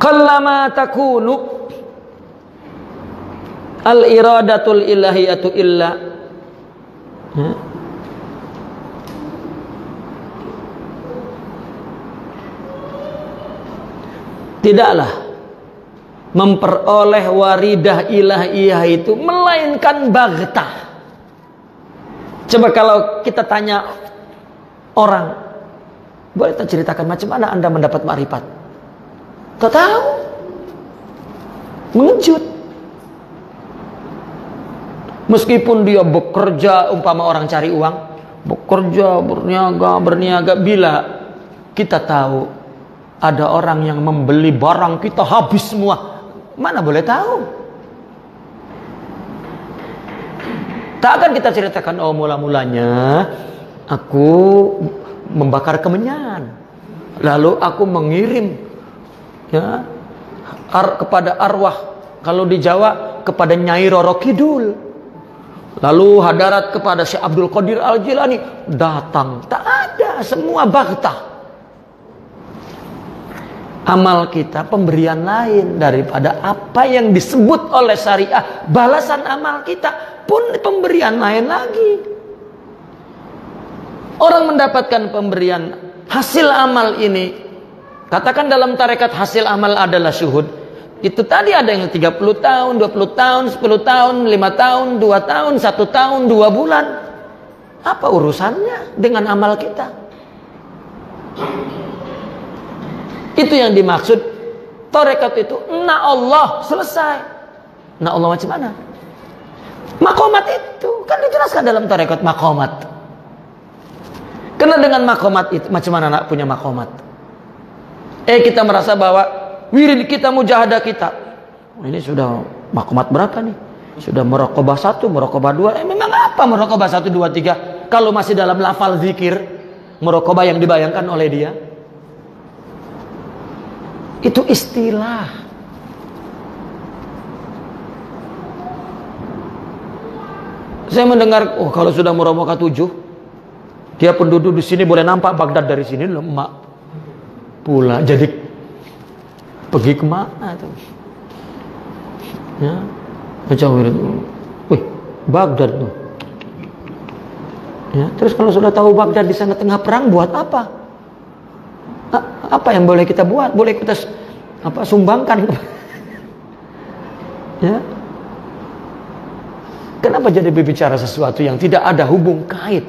qallama takunu al-iradatul ilahiyatu illa tidaklah memperoleh waridah ilahiyah itu melainkan baghtah. Coba kalau kita tanya orang, boleh tak ceritakan macam mana Anda mendapat makrifat? Tak tahu. Mengejut. Meskipun dia bekerja, umpama orang cari uang, bekerja, berniaga, bila kita tahu ada orang yang membeli barang kita habis semua, mana boleh tahu? Tak akan kita ceritakan, oh mula-mulanya aku membakar kemenyan, lalu aku mengirim kepada arwah, kalau di Jawa kepada Nyai Roro Kidul, lalu hadarat kepada Syekh Abdul Qadir Al-Jilani, datang. Tak ada, semua baghtah. Amal kita pemberian lain daripada apa yang disebut oleh syariah. Balasan amal kita pun pemberian lain lagi. Orang mendapatkan pemberian hasil amal ini, katakan dalam tarekat hasil amal adalah syuhud. Itu tadi ada yang 30 tahun, 20 tahun, 10 tahun, 5 tahun, 2 tahun, 1 tahun, 2 bulan. Apa urusannya dengan amal kita? Itu yang dimaksud tarekat itu. Na Allah, selesai. Na Allah macam mana? Makomat itu kan dijelaskan dalam tarekat makomat. Karena dengan makomat itu, macam mana nak punya makomat? Kita merasa bahwa wirid kita, mujahadah kita, ini sudah makomat berapa nih? Sudah muraqabah 1, muraqabah 2. Memang apa muraqabah 1, 2, 3? Kalau masih dalam lafal zikir, muraqabah yang dibayangkan oleh dia, itu istilah. Saya mendengar, oh kalau sudah muraqabah 7, dia penduduk di sini boleh nampak Baghdad dari sini, lemak pula. Jadi pergi kemana tuh? Ya, macam itu. Wih, Baghdad tuh. Ya, terus kalau sudah tahu Baghdad di sana tengah perang, buat apa? Apa yang boleh kita buat? Boleh kita sumbangkan? Ya. Kenapa jadi berbicara sesuatu yang tidak ada hubung kait?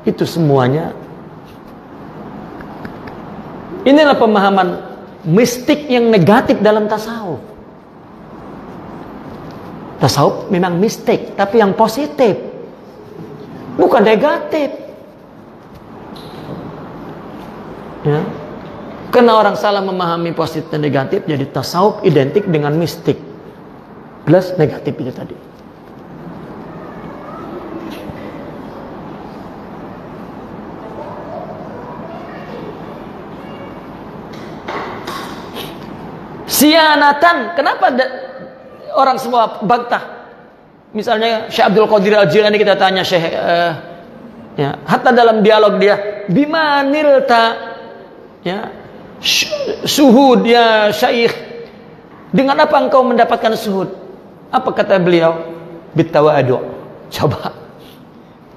Itu semuanya. Inilah pemahaman mistik yang negatif dalam tasawuf. Tasawuf memang mistik, tapi yang positif, bukan negatif. Ya. Karena orang salah memahami positif dan negatif, jadi tasawuf identik dengan mistik plus negatif itu tadi. Sianatan, kenapa orang semua baghtah? Misalnya Syekh Abdul Qadir Al-Jilani, kita tanya Syekh, ya, hatta dalam dialog dia, bimanilta, ya, suhud ya Syekh, dengan apa engkau mendapatkan suhud? Apa kata beliau? Bitawadu. Coba,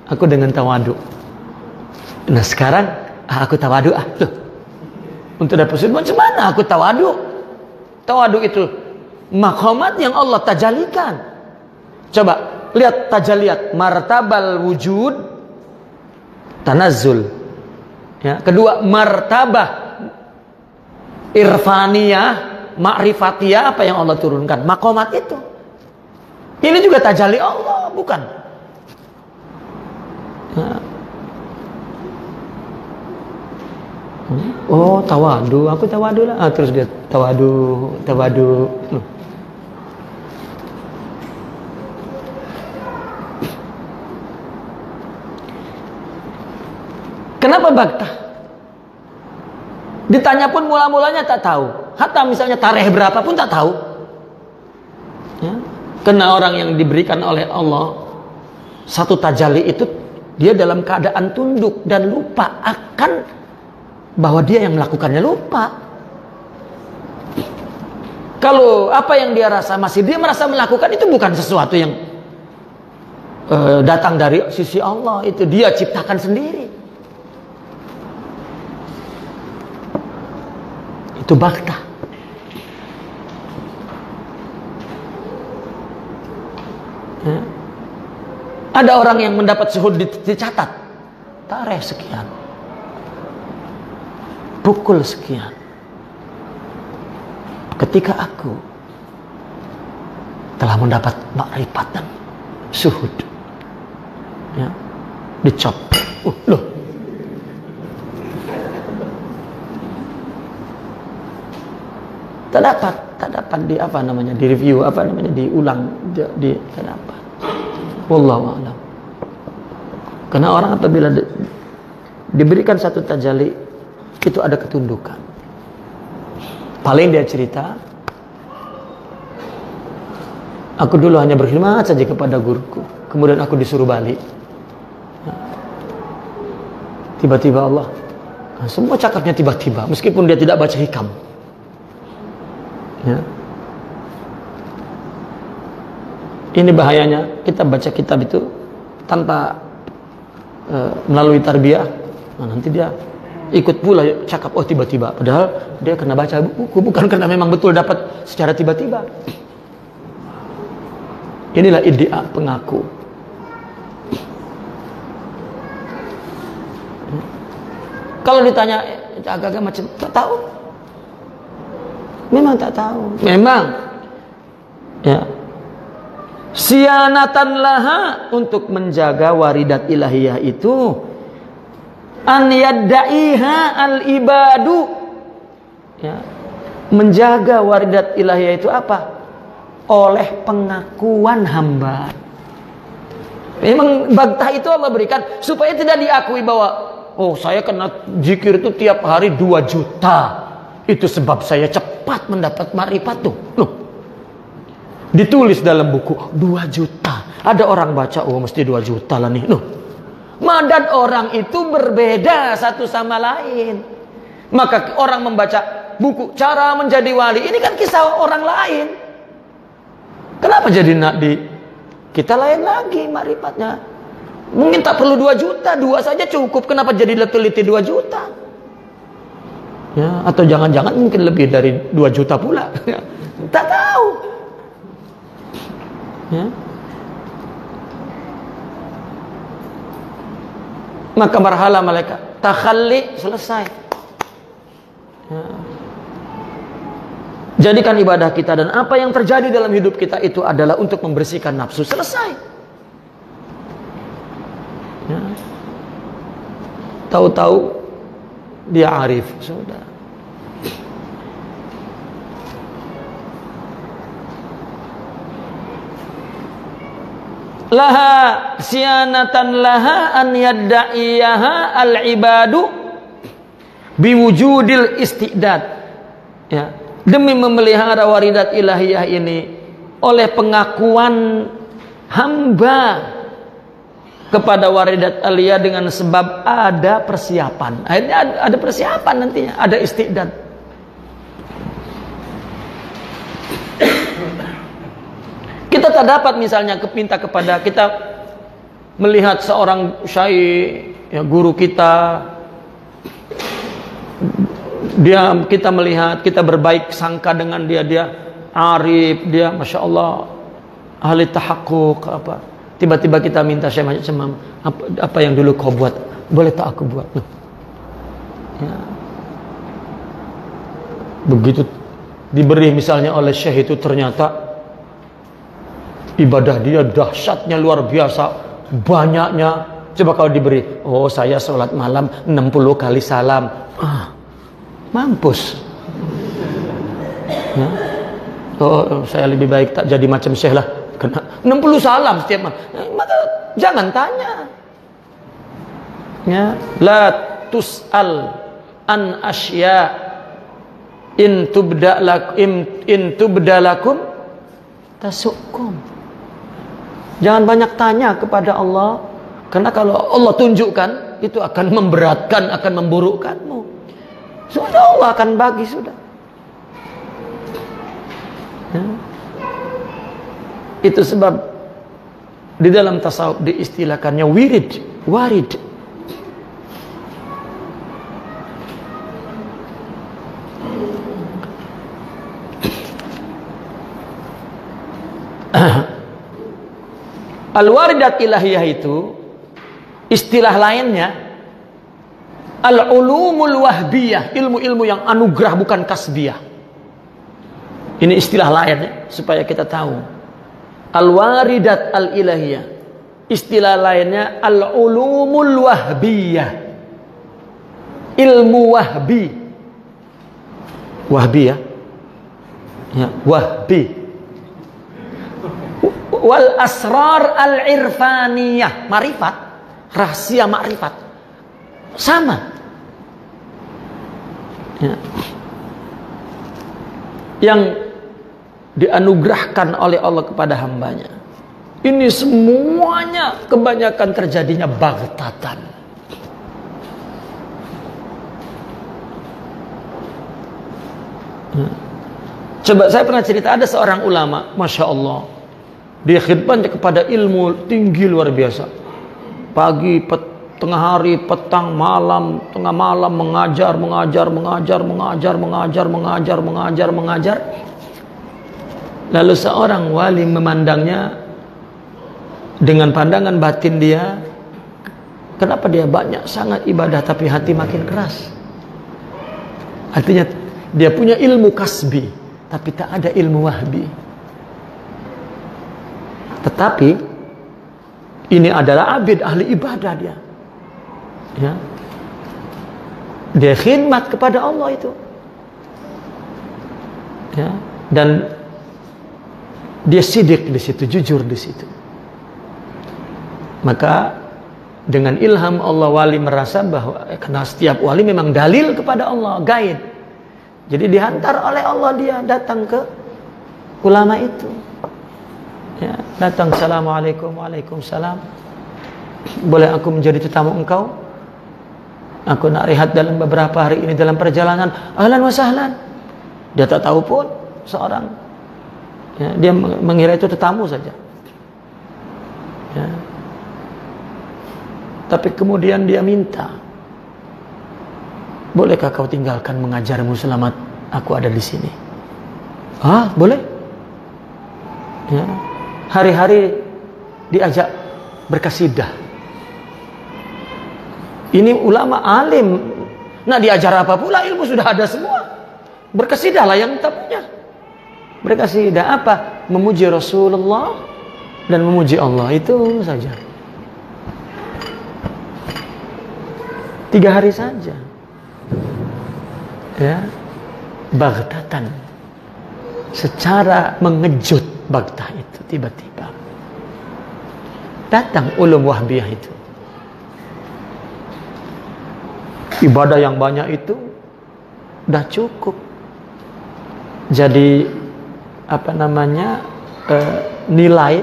aku dengan tawadu. Nah sekarang aku tawadu. Loh, untuk dapat suhud macam mana aku tawadu? Tawadu itu maqamat yang Allah tajalikan. Coba lihat tajaliat martabal wujud tanazzul. Ya, kedua martabah irfaniyah, ma'rifatiyah, apa yang Allah turunkan? Maqamat itu. Ini juga tajalli Allah, bukan? Ya. Oh tawadu, aku tawadu lah. Terus dia tawadu. Kenapa baghtah? Ditanya pun mula-mulanya tak tahu. Hatta misalnya tarikh berapa pun tak tahu. Ya. Karena orang yang diberikan oleh Allah satu tajalli itu, dia dalam keadaan tunduk dan lupa akan bahwa dia yang melakukannya, lupa. Kalau apa yang dia rasa masih dia merasa melakukan, itu bukan sesuatu yang datang dari sisi Allah, itu dia ciptakan sendiri. Itu bakta. Ya. Ada orang yang mendapat suhud dicatat, tarikh sekian, pukul sekian. Ketika aku telah mendapat makrifat dan suhud, ya, dicop, loh, tak dapat di apa namanya, di review, apa namanya, diulang, tak dapat. Wallahu a'lam. Karena orang apabila diberikan satu tajalli, itu ada ketundukan. Paling dia cerita, aku dulu hanya berkhidmat saja kepada guruku, kemudian aku disuruh balik. Tiba-tiba Allah, semua cakapnya tiba-tiba, meskipun dia tidak baca hikam. Ya. Ini bahayanya kita baca kitab itu tanpa melalui tarbiyah. Nah, nanti dia ikut pula cakap, oh tiba-tiba, padahal dia kena baca buku, bukan karena memang betul dapat secara tiba-tiba. Inilah iddia pengaku. Kalau ditanya agak-agak macam tak tahu, memang tak tahu, memang ya, sianatan laha, untuk menjaga waridat ilahiyah itu, an yaddaiha al ibadu, ya, menjaga waridat ilahiyah itu apa? Oleh pengakuan hamba. Memang bagtah itu Allah berikan supaya tidak diakui bahwa, oh saya kena zikir itu tiap hari 2 juta, itu sebab saya cepat mendapat makrifat tuh. Loh, ditulis dalam buku 2 juta. Ada orang baca, oh mesti 2 juta lah nih. Loh, madad orang itu berbeda satu sama lain. Maka orang membaca buku cara menjadi wali, ini kan kisah orang lain. Kenapa jadi di kita lain lagi makrifatnya? Mungkin tak perlu 2 juta, 2 saja cukup. Kenapa jadi teliti 2 juta? Ya, atau jangan-jangan mungkin lebih dari 2 juta pula. Tak tahu. Ya. Maka marhala malaikat takhalli, selesai. Ya. Jadikan ibadah kita dan apa yang terjadi dalam hidup kita itu adalah untuk membersihkan nafsu, selesai. Ya. Tahu-tahu dia arif, sudah. Laha sianatan laha an yadda'iyaha al-ibadu biwujudil istidad. Ya, demi memelihara waridat ilahiyah ini oleh pengakuan hamba kepada waridat aliyah dengan sebab ada persiapan. Akhirnya ada persiapan nantinya, ada istidad. Kita tak dapat misalnya minta kepada kita melihat seorang syekh, ya, guru kita, kita melihat, kita berbaik sangka dengan dia arif, dia masya Allah ahli tahakkuk, apa, tiba-tiba kita minta syekh macam apa yang dulu kau buat, boleh tak aku buat? Ya. Begitu diberi misalnya oleh syekh itu, ternyata ibadah dia dahsyatnya luar biasa, banyaknya. Coba kalau diberi, oh saya sholat malam 60 kali salam, mampus. Ya. Oh, saya lebih baik tak jadi macam syekh lah, kena 60 salam setiap malam. Maka jangan tanya. Ya, la tus'al an asya in tubda lakum tasukum. Jangan banyak tanya kepada Allah, karena kalau Allah tunjukkan itu akan memberatkan, akan memburukkanmu. Sudah Allah akan bagi, sudah. Itu sebab di dalam tasawuf diistilahkannya wirid, warid. Al-waridat ilahiyah itu istilah lainnya al-ulumul wahbiyah, ilmu-ilmu yang anugerah bukan kasbiyah. Ini istilah lainnya supaya kita tahu. Al-waridat al-ilahiyah, istilah lainnya al-ulumul wahbiyah, ilmu wahbi. Wahbi ya, wahbi. Wal asrar al-irfaniyah, marifat, rahasia makrifat. Sama. Ya. Yang dianugerahkan oleh Allah kepada hambanya. Ini semuanya kebanyakan terjadinya baghtatan. Ya. Coba saya pernah cerita, ada seorang ulama, Masya Allah, dia khidmatnya kepada ilmu tinggi luar biasa. Pagi, tengah hari, petang, malam, tengah malam mengajar. Lalu seorang wali memandangnya dengan pandangan batin dia. Kenapa dia banyak sangat ibadah tapi hati makin keras? Artinya dia punya ilmu kasbi tapi tak ada ilmu wahbi. Tetapi ini adalah abid, ahli ibadah dia. Ya. Dia khidmat kepada Allah itu. Ya. Dan dia sidik di situ, jujur di situ. Maka dengan ilham Allah, wali merasa bahwa karena setiap wali memang dalil kepada Allah, guide. Jadi dihantar oleh Allah, dia datang ke ulama itu. Ya, datang, assalamualaikum, waalaikumsalam. Boleh aku menjadi tetamu engkau? Aku nak rehat dalam beberapa hari ini dalam perjalanan. Ahlan wa sahlan. Dia tak tahu pun seorang. Ya, dia mengira itu tetamu saja. Ya. Tapi kemudian dia minta, bolehkah kau tinggalkan mengajarmu selamat aku ada di sini? Ah, boleh. Ya. Hari-hari diajak berkasidah. Ini ulama alim, nak diajar apa pula, ilmu sudah ada semua. Berkasidahlah yang tak punya. Berkasidah apa? Memuji Rasulullah dan memuji Allah, itu saja. 3 hari saja. Ya, baghtatan, secara mengejut baghtah itu tiba-tiba datang ulum wahbiyah itu. Ibadah yang banyak itu dah cukup jadi nilai,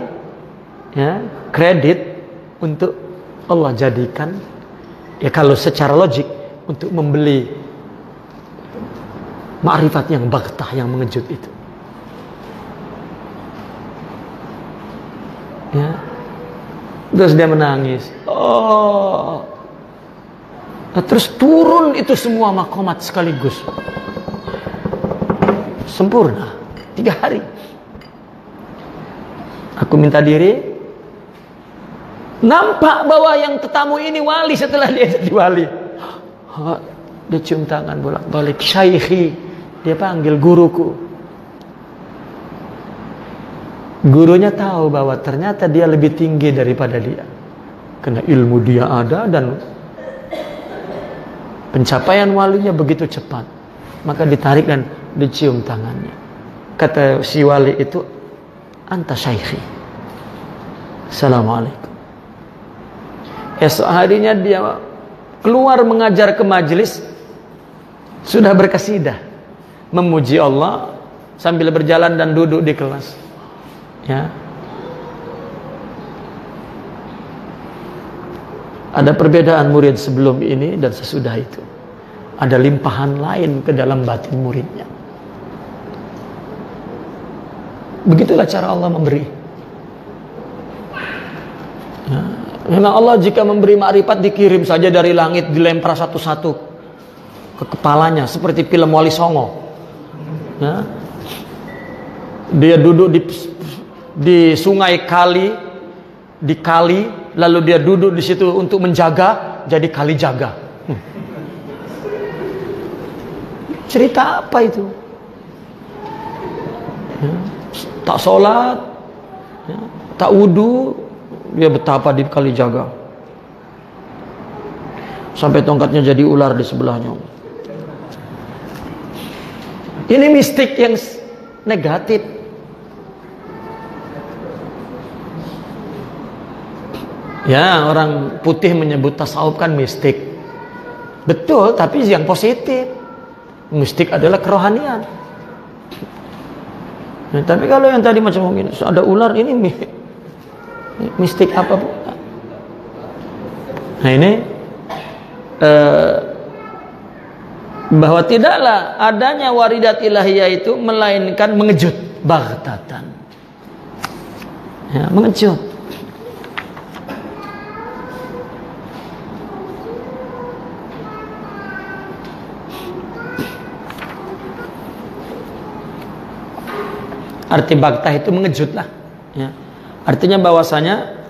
ya, kredit untuk Allah jadikan, ya kalau secara logik, untuk membeli ma'rifat yang baghtah, yang mengejut itu. Ya. Terus dia menangis. Oh. Nah, terus turun itu semua makomat sekaligus. Sempurna. 3 hari. Aku minta diri. Nampak bahwa yang tetamu ini wali setelah dia jadi wali. Dia cium tangan bolak-balik. Syaikhi. Dia panggil guruku. Gurunya tahu bahwa ternyata dia lebih tinggi daripada dia. Karena ilmu dia ada dan pencapaian walinya begitu cepat. Maka ditarik dan dicium tangannya. Kata si wali itu, anta syaikhi. Assalamualaikum. Esok harinya dia keluar mengajar ke majelis, sudah berkasidah, memuji Allah sambil berjalan dan duduk di kelas. Ya. Ada perbedaan murid sebelum ini dan sesudah itu. Ada limpahan lain ke dalam batin muridnya. Begitulah cara Allah memberi. Memang Allah jika memberi makrifat dikirim saja dari langit, dilempar satu-satu ke kepalanya seperti film Wali Songo. Ya. Dia duduk di sungai kali, di kali, lalu dia duduk di situ untuk menjaga, jadi kali jaga. Cerita apa itu? Ya. Tak sholat, ya. Tak wudu, dia betapa di kali jaga. Sampai tongkatnya jadi ular di sebelahnya. Ini mistik yang negatif. Ya, orang putih menyebut tasawuf kan mistik. Betul, tapi yang positif. Mistik adalah kerohanian. Nah, tapi kalau yang tadi macam mungkin ada ular, ini mistik apa bu? Nah ini bahwa tidaklah adanya waridat ilahiyah itu melainkan mengejut, baghtatan, ya, mengejut. Arti baghtah itu mengejut lah, ya. Artinya bahwasanya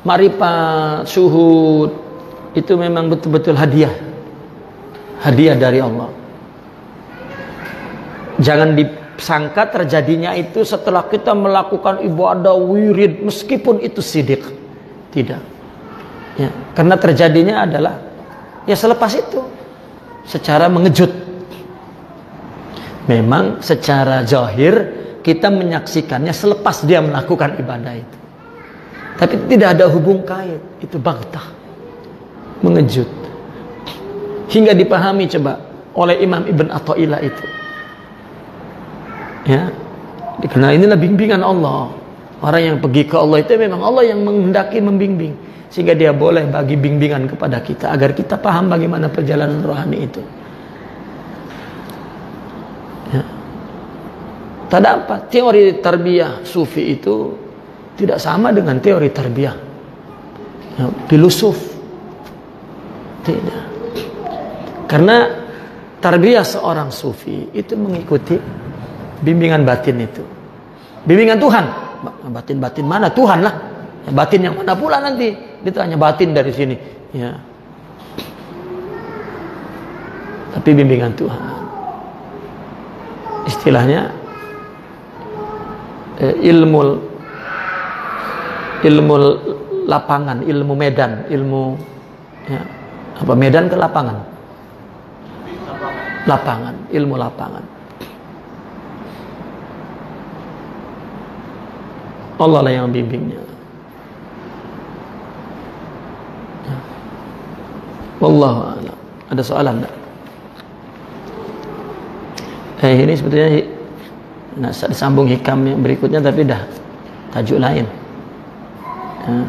ma'rifat syuhud itu memang betul-betul hadiah dari Allah. Jangan disangka terjadinya itu setelah kita melakukan ibadah wirid meskipun itu sidik. Tidak. Ya, karena terjadinya adalah ya selepas itu secara mengejut. Memang secara zahir kita menyaksikannya selepas dia melakukan ibadah itu. Tapi tidak ada hubung kait. Itu baghtah, mengejut. Hingga dipahami coba oleh Imam Ibn Atha'illah itu. Ya, karena inilah bimbingan Allah. Orang yang pergi ke Allah itu memang Allah yang menghendaki membimbing. Sehingga dia boleh bagi bimbingan kepada kita agar kita paham bagaimana perjalanan rohani itu. Ya. Tak ada apa, teori tarbiyah sufi itu tidak sama dengan teori tarbiyah ya, filosof. Tidak. Karena tarbiyah seorang sufi itu mengikuti bimbingan batin itu. Bimbingan Tuhan. Batin-batin mana? Tuhan lah. Batin yang mana pula nanti? Ditanya batin dari sini. Ya. Tapi bimbingan Tuhan. Istilahnya ilmu lapangan, ilmu medan, ilmu ya, apa medan ke lapangan? Lapangan, ilmu lapangan. Allah lah yang bimbingnya. Ya. Wallahu a'lam. Ada soalan enggak? Ini sebetulnya nah, disambung hikam yang berikutnya tapi dah tajuk lain. Ya.